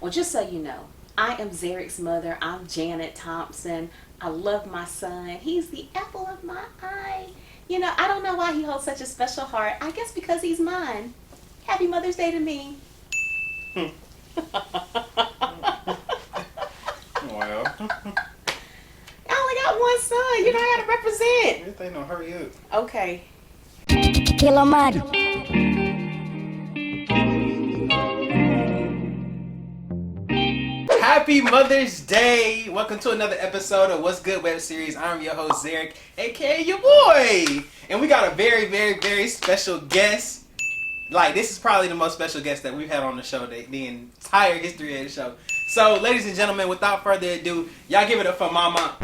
Well, just so you know, I am Zarek's mother. I'm Janet Thompson. I love my son. He's the apple of my eye. I don't know why he holds such a special heart. I guess because he's mine. Happy Mother's Day to me. Well, I only got one son. I gotta represent. everything don't hurry up. Okay. Hello, Mari. Happy Mother's Day! Welcome to another episode of What's Good Web Series. I'm your host, Zarek, aka your boy! And we got a very, very, very special guest. Like, this is probably the most special guest that we've had on the show, the entire history of the show. So, ladies and gentlemen, without further ado, y'all give it up for Mama.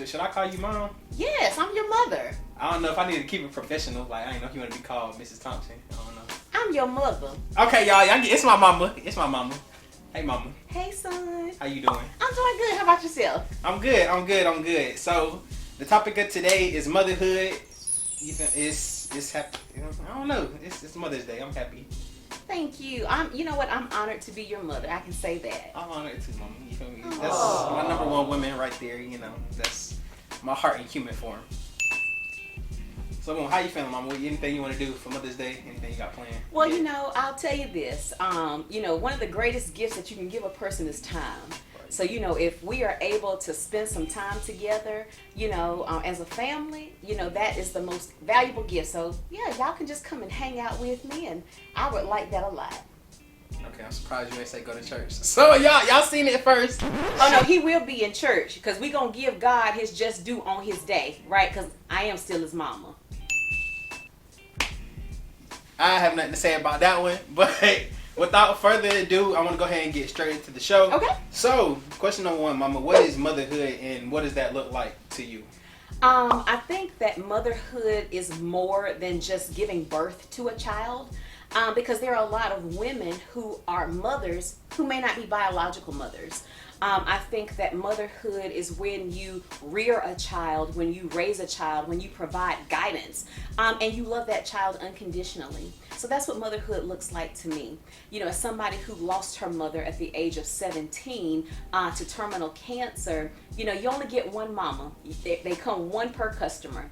Should I call you Mom? Yes, I'm your mother. I don't know if I need to keep it professional. Like, I didn't know if you want to be called Mrs. Thompson. I don't know. I'm your mother. Okay, y'all get, it's my mama. It's my mama. Hey, Mama. Hey, son. How you doing? I'm doing good. How about yourself? I'm good. So, the topic of today is motherhood. It's happy. I don't know. It's Mother's Day. I'm happy. Thank you. You know what? I'm honored to be your mother. I can say that. I'm honored too, Mama. You feel me? That's my number one woman right there. That's my heart in human form. So, Mom, how you feeling, Mama? Anything you want to do for Mother's Day? Anything you got planned? Well, I'll tell you this. One of the greatest gifts that you can give a person is time. So, if we are able to spend some time together, as a family, that is the most valuable gift. So, yeah, y'all can just come and hang out with me, and I would like that a lot. Okay, I'm surprised you ain't say go to church. So, y'all seen it first. Oh, no, he will be in church because we're going to give God his just due on his day, right? Because I am still his mama. I have nothing to say about that one, but without further ado, I want to go ahead and get straight into the show. Okay. So, question number one, Mama, what is motherhood and what does that look like to you? I think that motherhood is more than just giving birth to a child, because there are a lot of women who are mothers who may not be biological mothers. I think that motherhood is when you rear a child, when you raise a child, when you provide guidance, and you love that child unconditionally. So that's what motherhood looks like to me. As somebody who lost her mother at the age of 17 to terminal cancer, you only get one mama. They come one per customer.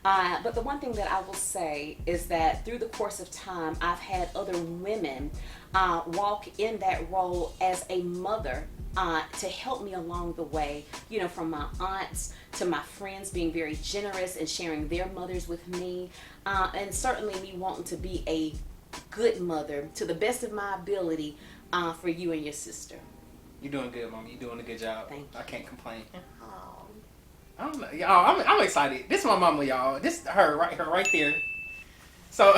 But the one thing that I will say is that through the course of time, I've had other women walk in that role as a mother to help me along the way, from my aunts to my friends being very generous and sharing their mothers with me, and certainly me wanting to be a good mother to the best of my ability for you and your sister. You're doing good, Mama. You're doing a good job. Thank you. I can't complain. Oh. I don't know, y'all. I'm excited. This is my mama, y'all. This her right there. So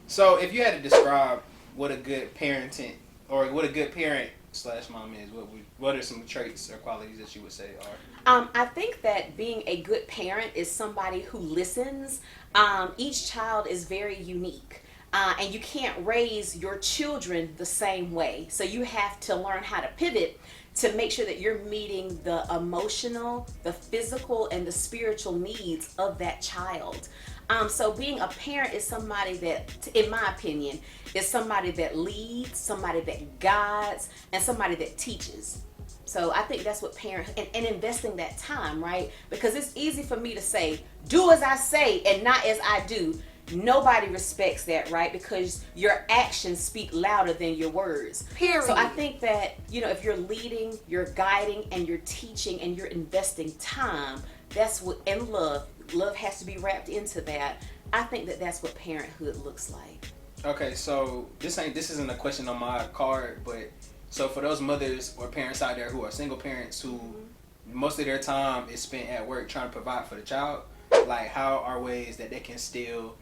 so if you had to describe what a good parenting or what a good parent / mom is, what are some traits or qualities that you would say are? I think that being a good parent is somebody who listens. Each child is very unique. And you can't raise your children the same way. So you have to learn how to pivot to make sure that you're meeting the emotional, the physical, and the spiritual needs of that child. So being a parent is somebody that, in my opinion, is somebody that leads, somebody that guides, and somebody that teaches. So I think that's what parents, and investing that time, right? Because it's easy for me to say, do as I say and not as I do. Nobody respects that, right? Because your actions speak louder than your words. Period. So I think that, if you're leading, you're guiding, and you're teaching, and you're investing time, that's what, and love has to be wrapped into that. I think that that's what parenthood looks like. Okay, so this isn't a question on my card, but so for those mothers or parents out there who are single parents who most of their time is spent at work trying to provide for the child, like how are ways that they can still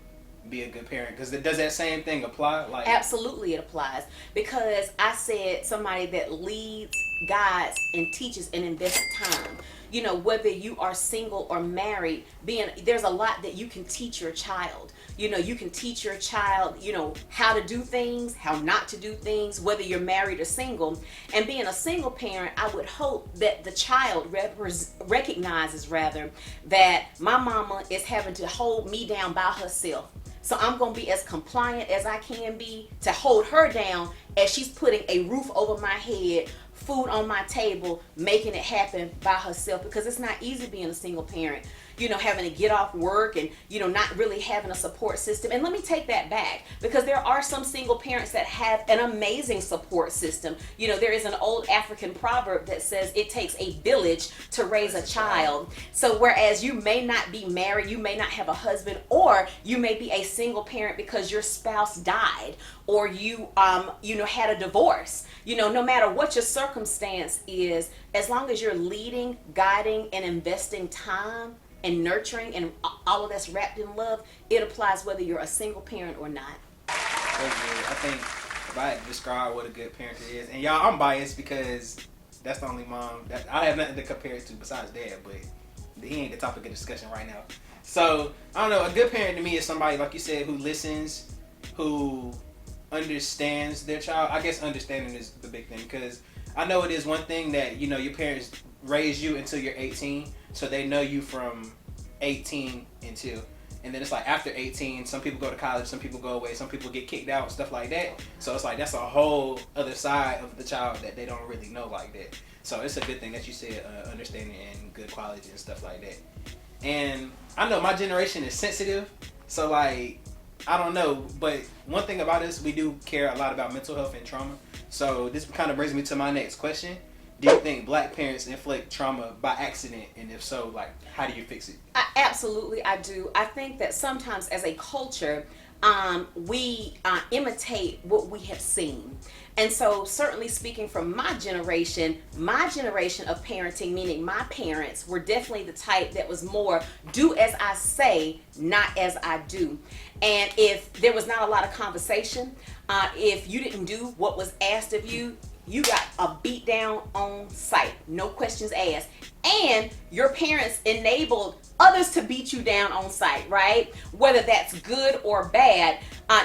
be a good parent? Because does that same thing apply? Like, absolutely it applies, because I said somebody that leads, guides, and teaches and invests time. Whether you are single or married, there's a lot that you can teach your child. You can teach your child, how to do things, how not to do things, whether you're married or single. And being a single parent, I would hope that the child recognizes that my mama is having to hold me down by herself. So I'm going to be as compliant as I can be to hold her down as she's putting a roof over my head, food on my table, making it happen by herself, because it's not easy being a single parent, having to get off work and, not really having a support system. And let me take that back, because there are some single parents that have an amazing support system. There is an old African proverb that says it takes a village to raise a child. So whereas you may not be married, you may not have a husband, or you may be a single parent because your spouse died, or you had a divorce. No matter what your circumstance is, as long as you're leading, guiding, and investing time and nurturing and all of that's wrapped in love, it applies whether you're a single parent or not. I think if I had to describe what a good parent is, and y'all, I'm biased because that's the only mom that I have nothing to compare it to besides dad, but he ain't the topic of discussion right now. So I don't know, a good parent to me is somebody, like you said, who listens, who understands their child. I guess understanding is the big thing, because I know it is one thing that your parents raise you until you're 18, so they know you from 18 until, and then it's like after 18, some people go to college, some people go away, some people get kicked out, stuff like that. So it's like that's a whole other side of the child that they don't really know like that. So it's a good thing that you said understanding and good quality and stuff like that. And I know my generation is sensitive, so like I don't know, but one thing about us, we do care a lot about mental health and trauma. So this kind of brings me to my next question. Do you think black parents inflict trauma by accident? And if so, like, how do you fix it? Absolutely, I do. I think that sometimes as a culture, we imitate what we have seen. And so certainly speaking from my generation of parenting, meaning my parents, were definitely the type that was more do as I say, not as I do. And if there was not a lot of conversation, if you didn't do what was asked of you, you got a beat down on sight, no questions asked. And your parents enabled others to beat you down on sight, right? Whether that's good or bad.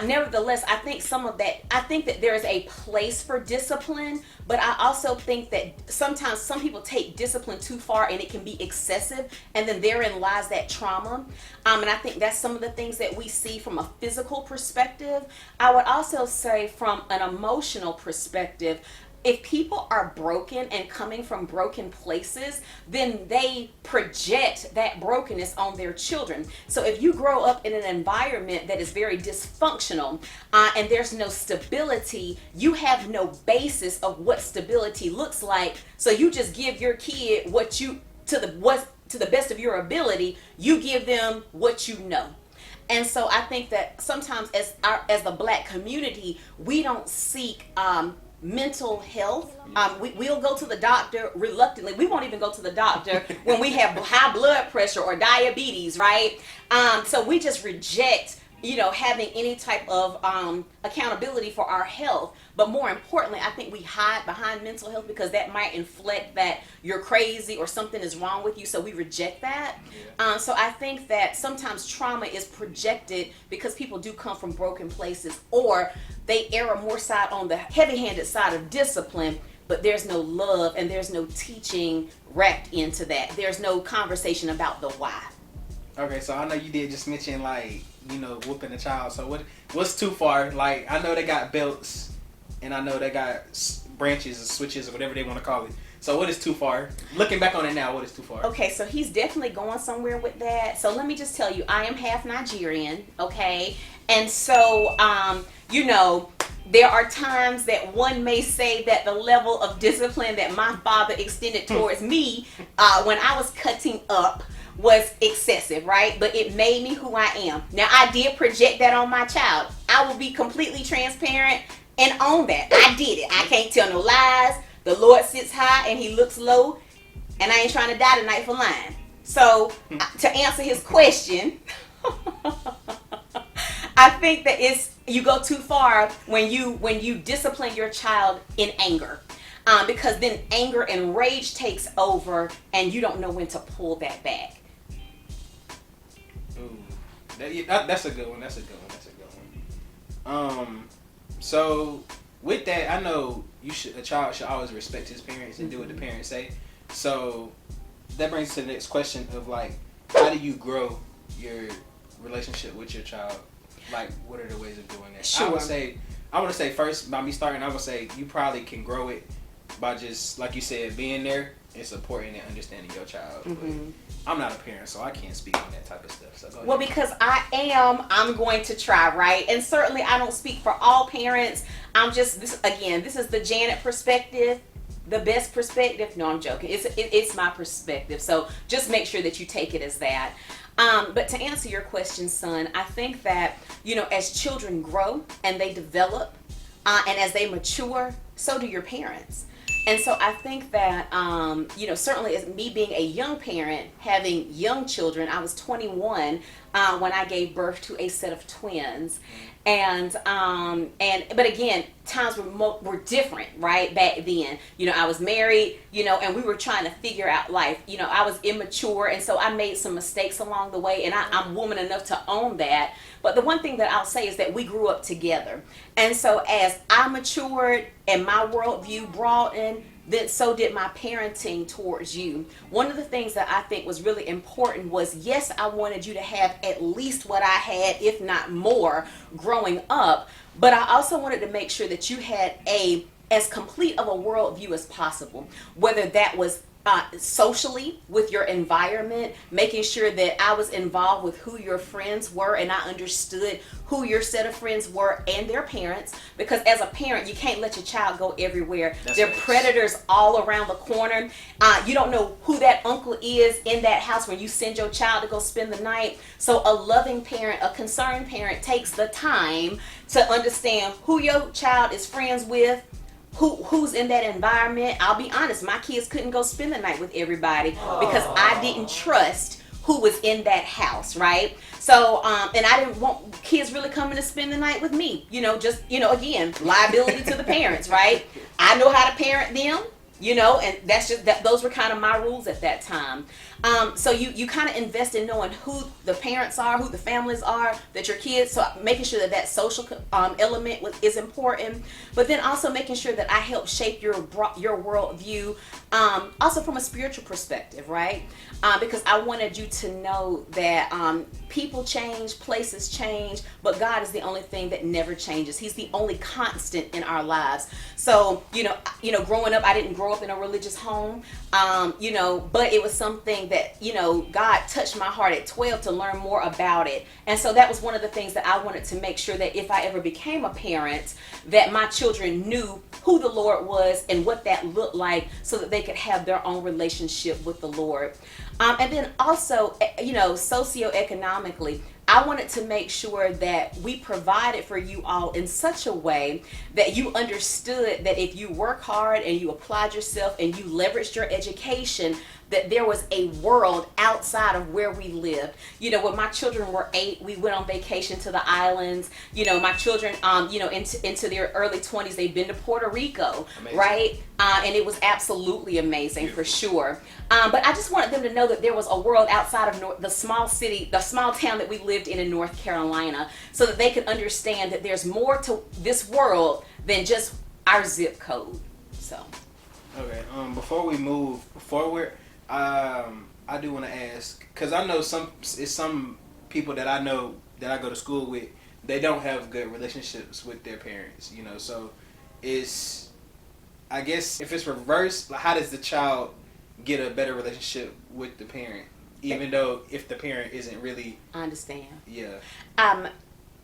Nevertheless, I think that there is a place for discipline, but I also think that sometimes some people take discipline too far and it can be excessive, and then therein lies that trauma. And I think that's some of the things that we see from a physical perspective. I would also say from an emotional perspective, if people are broken and coming from broken places, then they project that brokenness on their children. So if you grow up in an environment that is very dysfunctional and there's no stability, you have no basis of what stability looks like. So you just give your kid to the best of your ability, you give them what you know. And so I think that sometimes as the black community, we don't seek mental health. We'll go to the doctor reluctantly. We won't even go to the doctor when we have high blood pressure or diabetes, right? So we just reject having any type of accountability for our health. But more importantly, I think we hide behind mental health because that might inflect that you're crazy or something is wrong with you. So we reject that. So I think that sometimes trauma is projected because people do come from broken places, or they err more side on the heavy-handed side of discipline, but there's no love and there's no teaching wrapped into that. There's no conversation about the why. Okay, so I know you did just mention like, whooping a child. So what's too far? Like, I know they got belts and I know they got branches or switches or whatever they want to call it. So what is too far? Looking back on it now, what is too far? Okay, so he's definitely going somewhere with that. So let me just tell you, I am half Nigerian, okay? And so, there are times that one may say that the level of discipline that my father extended towards me when I was cutting up was excessive, right? But it made me who I am. Now, I did project that on my child. I will be completely transparent and own that. I did it. I can't tell no lies. The Lord sits high and he looks low, and I ain't trying to die tonight for lying. So, to answer his question, I think that you go too far when you discipline your child in anger, because then anger and rage takes over, and you don't know when to pull that back. Ooh, that's a good one. So with that, I know a child should always respect his parents and do what the parents say. So that brings us to the next question of like, how do you grow your relationship with your child? Like, what are the ways of doing that? Sure. I want to say first, by me starting, I would say you probably can grow it by just, like you said, being there and supporting and understanding your child. I'm not a parent, so I can't speak on that type of stuff. So go ahead. Well, because I'm going to try, right? And certainly I don't speak for all parents. This is the Janet perspective, the best perspective. No, I'm joking. It's my perspective. So just make sure that you take it as that. But to answer your question, son, I think that, as children grow and they develop, and as they mature, so do your parents. And so I think that, certainly as me being a young parent, having young children, I was 21 when I gave birth to a set of twins. But again, times were different, right? Back then, I was married, and we were trying to figure out life. I was immature, and so I made some mistakes along the way, and I'm woman enough to own that. But the one thing that I'll say is that we grew up together. And so as I matured and my worldview broadened, then so did my parenting towards you. One of the things that I think was really important was, yes, I wanted you to have at least what I had, if not more, growing up. But I also wanted to make sure that you had as complete of a worldview as possible, whether that was socially with your environment, making sure that I was involved with who your friends were and I understood who your set of friends were and their parents, because as a parent you can't let your child go everywhere. There are predators all around the corner. You don't know who that uncle is in that house when you send your child to go spend the night. So a loving parent, a concerned parent takes the time to understand who your child is friends with, who's in that environment. I'll be honest, my kids couldn't go spend the night with everybody because I didn't trust who was in that house, right? So, and I didn't want kids really coming to spend the night with me. Again, liability to the parents, right? I know how to parent them, and that's just that. Those were kind of my rules at that time. So you kind of invest in knowing who the parents are, who the families are, that your kids, so making sure that social element is important, but then also making sure that I help shape your worldview, also from a spiritual perspective, right? Because I wanted you to know that people change, places change, but God is the only thing that never changes. He's the only constant in our lives. So, growing up, I didn't grow up in a religious home, but it was something that, God touched my heart at 12 to learn more about it. And so that was one of the things that I wanted to make sure that if I ever became a parent, that my children knew who the Lord was and what that looked like so that they could have their own relationship with the Lord. And then also, socioeconomically, I wanted to make sure that we provided for you all in such a way that you understood that if you work hard and you applied yourself and you leveraged your education, that there was a world outside of where we lived. When my children were 8, we went on vacation to the islands. My children, into their early 20s, they've been to Puerto Rico, amazing. Right? And it was absolutely amazing, for sure. But I just wanted them to know that there was a world outside of the small town that we lived in North Carolina, so that they could understand that there's more to this world than just our zip code. So. Okay. Before we move forward, I do want to ask, because I know some people that I know that I go to school with, they don't have good relationships with their parents, so I guess if it's reversed, how does the child get a better relationship with the parent, even though if the parent isn't really... I understand. Yeah.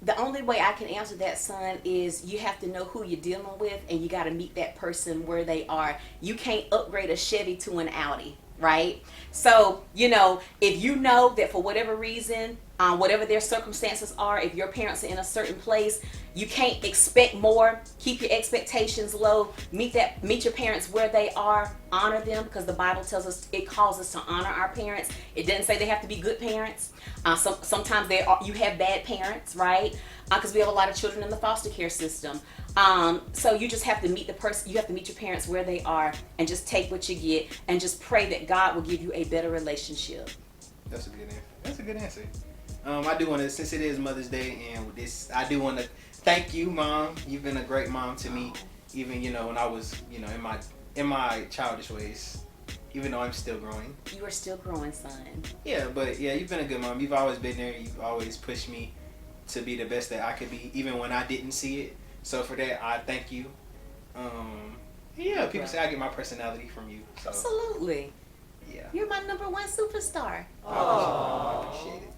The only way I can answer that, son, is you have to know who you're dealing with, and you got to meet that person where they are. You can't upgrade a Chevy to an Audi, right? So, if you know that for whatever reason, whatever their circumstances are, if your parents are in a certain place, you can't expect more. Keep your expectations low. Meet your parents where they are. Honor them, because the Bible tells us, it calls us to honor our parents. It doesn't say they have to be good parents. Sometimes you have bad parents, right? Because we have a lot of children in the foster care system. So you just have to meet the person. You have to meet your parents where they are, and just take what you get, and just pray that God will give you a better relationship. That's a good answer. I do want to, since it is Mother's Day, and I do want to thank you, Mom. You've been a great mom to me, even when I was in my childish ways. Even though I'm still growing. You are still growing, son. Yeah, but you've been a good mom. You've always been there. You've always pushed me, to be the best that I could be, even when I didn't see it. So for that, I thank you. Yeah, people say I get my personality from you. So, Absolutely. yeah. You're my number one superstar. I appreciate it.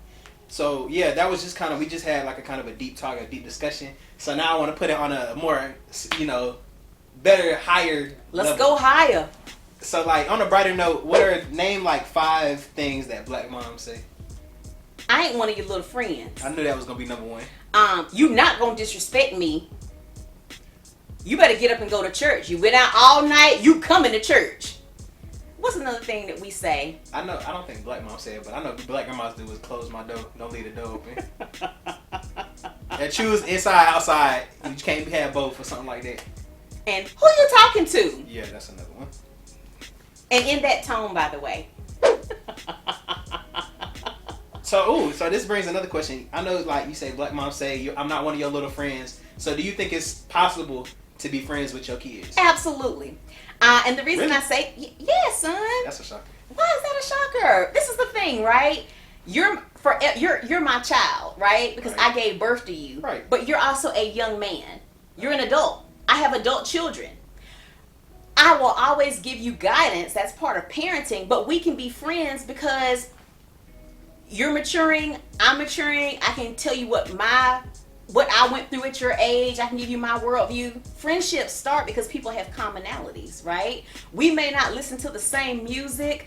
So yeah, that was just kind of, we just had like a kind of a deep talk, a deep discussion. So now I want to put it on a more, better, higher Let's level. go higher. So like on a brighter note, name like 5 things that black moms say. I ain't one of your little friends. I knew that was gonna be number 1. You not gonna disrespect me. You better get up and go to church. You went out all night, you coming to church. What's another thing that we say? I don't think black moms say it, but I know black grandmas do is close my door. Don't leave the door open. And choose inside, outside. You can't have both or something like that. And who you talking to? Yeah, that's another one. And in that tone, by the way. So this brings another question. I know, like you say, black moms say, I'm not one of your little friends. So do you think it's possible to be friends with your kids? Absolutely. And the reason Really? I say, yes, son. That's a shocker. Why is that a shocker? This is the thing, right? You're my child, right? Because Right. I gave birth to you. Right. But you're also a young man. You're an adult. I have adult children. I will always give you guidance. That's part of parenting. But we can be friends because you're maturing. I'm maturing. I can tell you what I went through at your age. I can give you my worldview. Friendships start because people have commonalities, right? We may not listen to the same music.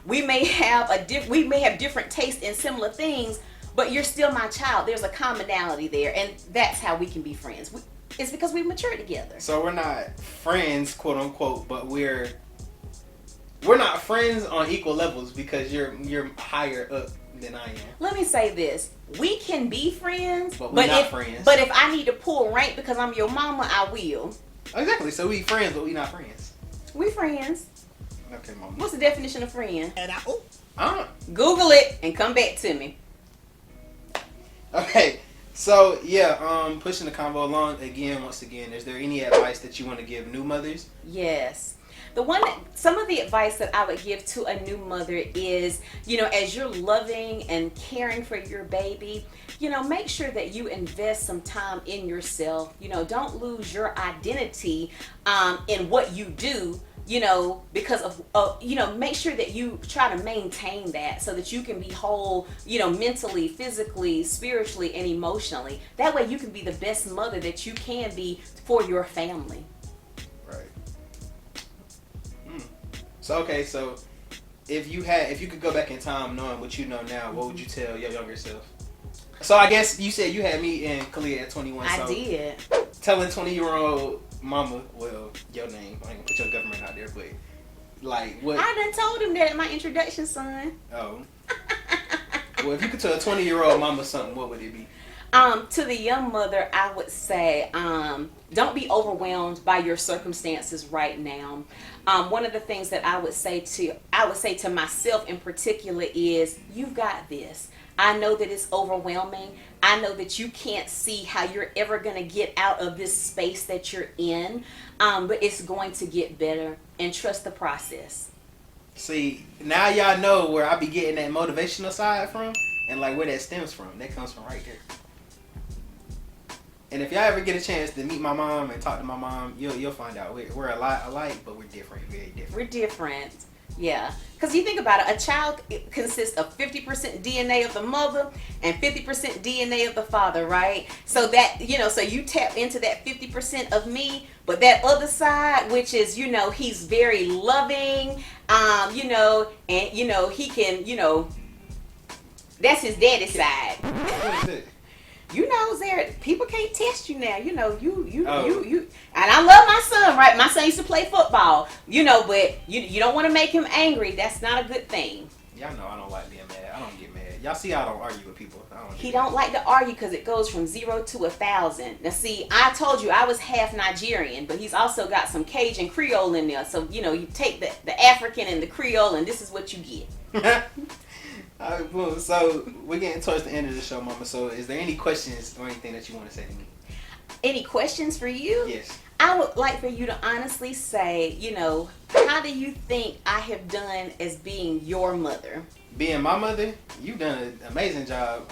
We may have different tastes in similar things, but you're still my child. There's a commonality there, and that's how we can be friends. It's because we mature together. So we're not friends, quote unquote, but we're not friends on equal levels because you're higher up than I am. Let me say this. We can be friends, But we're not if, friends. But if I need to pull rank because I'm your mama, I will. Exactly. So we friends, but we not friends. We friends. Okay, mama. What's the definition of friend? Google it and come back to me. Okay. So yeah, pushing the convo along once again. Is there any advice that you want to give new mothers? Yes. Some of the advice that I would give to a new mother is, as you're loving and caring for your baby, make sure that you invest some time in yourself. Don't lose your identity in what you do, because of, make sure that you try to maintain that so that you can be whole, mentally, physically, spiritually, and emotionally. That way you can be the best mother that you can be for your family. Right. So if you could go back in time knowing what you know now, what would you tell your younger self? So I guess you said you had me and Kalia at 21. I did. Telling 20-year-old mama, well, your name, I ain't gonna put your government out there, but like what? I done told him that in my introduction, son. Oh. Well, if you could tell a 20-year-old mama something, what would it be? To the young mother, I would say, don't be overwhelmed by your circumstances right now. One of the things that I would say to myself in particular is, you've got this. I know that it's overwhelming. I know that you can't see how you're ever going to get out of this space that you're in, but it's going to get better, and trust the process. See, now y'all know where I be getting that motivational side from, and like where that stems from. That comes from right there. And if y'all ever get a chance to meet my mom and talk to my mom, you'll find out we're a lot alike, but we're different, very different. We're different. Yeah. Because you think about it, a child consists of 50% DNA of the mother and 50% DNA of the father, right? So that, so you tap into that 50% of me, but that other side, which is, he's very loving, and, he can, that's his daddy side. What is it? Zara, people can't test you now. You Oh. and I love my son, right? My son used to play football, but you don't want to make him angry. That's not a good thing. Y'all know I don't like being mad. I don't get mad. Y'all see I don't argue with people. He don't like to argue because it goes from 0 to 1,000. Now see, I told you I was half Nigerian, but he's also got some Cajun Creole in there. So, you take the African and the Creole, and this is what you get. All right, cool. So we're getting towards the end of the show, Mama. So is there any questions or anything that you want to say to me? Any questions for you? Yes. I would like for you to honestly say, how do you think I have done as being your mother? Being my mother, you've done an amazing job.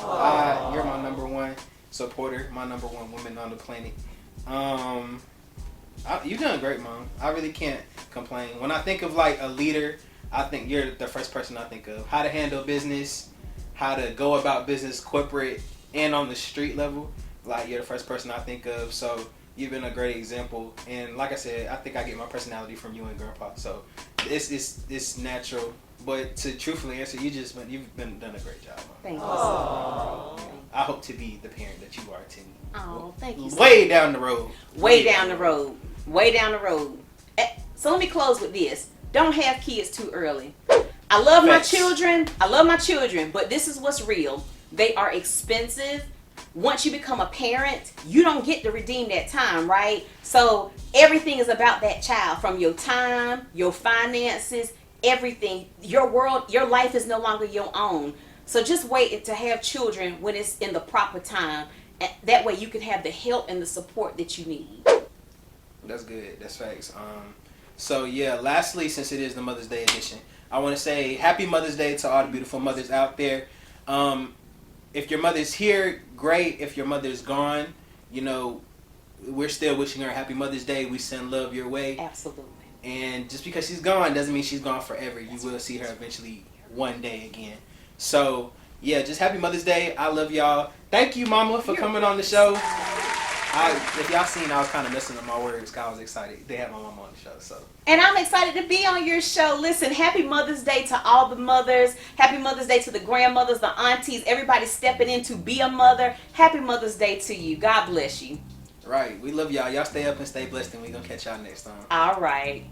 You're my number one. supporter, my number one woman on the planet. You've done great, Mom. I really can't complain. When I think of like a leader, I think you're the first person I think of. How to handle business, how to go about business, corporate and on the street level. Like, you're the first person I think of. So you've been a great example. And like I said, I think I get my personality from you and Grandpa. So it's natural. But to truthfully answer, you've done a great job, Mom. Thank you so much. I hope to be the parent that you are to me. Oh, thank you. Way down the road. Way down the road. Way down the road. So let me close with this. Don't have kids too early. I love my children. But this is what's real. They are expensive. Once you become a parent, you don't get to redeem that time, right? So everything is about that child, from your time, your finances, everything. Your world, your life is no longer your own. So just wait to have children when it's in the proper time. That way you can have the help and the support that you need. That's good. That's facts. So yeah, lastly, since it is the Mother's Day edition, I want to say Happy Mother's Day to all the beautiful mothers out there. If your mother's here, great. If your mother's gone, we're still wishing her a Happy Mother's Day. We send love your way. Absolutely. And just because she's gone doesn't mean she's gone forever. You will see her eventually one day again. So yeah, just Happy Mother's Day. I love y'all. Thank you, Mama, for coming on the show. If y'all seen, I was kind of messing up my words because I was excited. They had my mama on the show, so. And I'm excited to be on your show. Listen, Happy Mother's Day to all the mothers. Happy Mother's Day to the grandmothers, the aunties, everybody stepping in to be a mother. Happy Mother's Day to you. God bless you. Right. We love y'all. Y'all stay up and stay blessed, and we're going to catch y'all next time. All right.